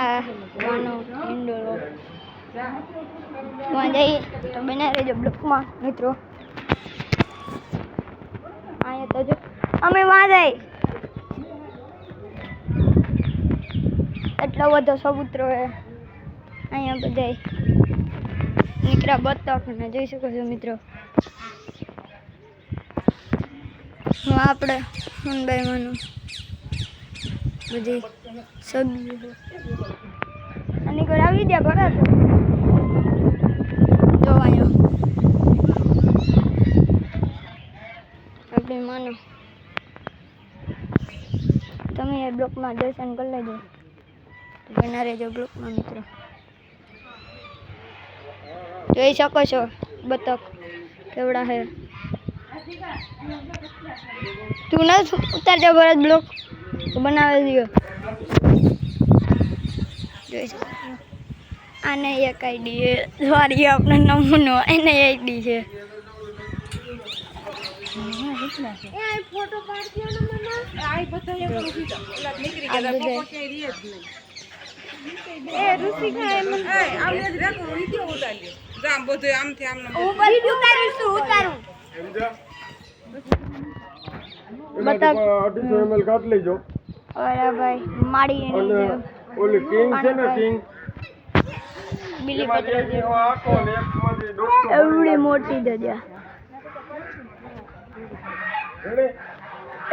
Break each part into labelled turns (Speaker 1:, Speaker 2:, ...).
Speaker 1: આ માનો ઇન્ડોરો માં જઈ તો બના રહેજો બ્લોકમાં મિત્રો. અહીંયા તો જો અમે માં જઈ એટલો બધો સબૂતરો હે અહીંયા બધાય નીકળ્યા બતક ને જોઈ શકો છો મિત્રો. હું આપણે મુંબઈ માનું બધી સગી અને કોઈ આવી ગયા ભરા તો જોવાયો આપણે માનો તમે એ બ્લોકમાં દર્શન કરી લેજો બના રહેજો બ્લોકમાં મિત્રો. જોઈ શકો છો બતક કેવડા હે. તું ના ઉતારજો ભરત બ્લોક બનાવી દો. જોઈ શકો આને એક આઈડી છે સોરી આપણો નમૂનો એને આઈડી છે. ફોટો પાડ્યો ને મને આઈ બધા એક રૂપી તો ઓલા નીકળી ગયા પોપો કે રીએ જ નહીં એ ઋષિકા એમ આમને જ રાખો વિડિયો ઉતાર્યો જામ બધું આમથી આમને હું બધું ઉતારીશું ઉતારું બતા
Speaker 2: 250 ml કાટ લેજો.
Speaker 1: ઓરે ભાઈ માડી
Speaker 2: અને ઓલી કિંગ છે ને કિંગ
Speaker 1: બિલી પત્ર છે
Speaker 2: આખો ને એકમાંથી દોસ્તો
Speaker 1: એવડી મોટી દજા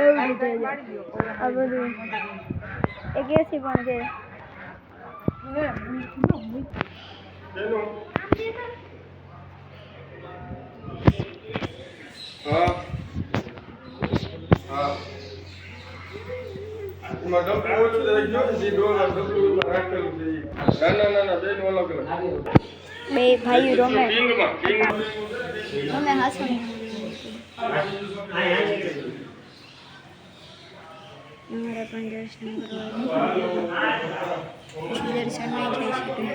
Speaker 1: એવડી દજા આ બધું એક એસી પણ છે.
Speaker 2: હા હા મગમ બોલું દે જો જી ડોલર ડબલું રાખેલું છે. ના બે નો અલગ અલગ
Speaker 1: બે ભાઈ રોમે
Speaker 2: કિંગમાં કિંગ
Speaker 1: અમે હાસું અમારા પણ દર્શન કરવા દર્શન નહીં થઈ શકે.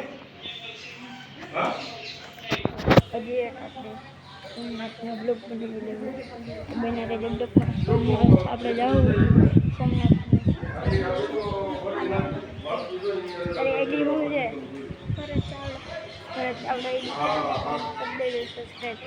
Speaker 1: હજી એક આપણે સોમનાથનો બ્લોક બનાવી લેવું બના રહેજો બ્લોકમાં. સોમનાથ આપણે જવું સોમનાથ અરે આઈડી હું છે ફરજ ચાવડા સબસ્ક્રાઈબ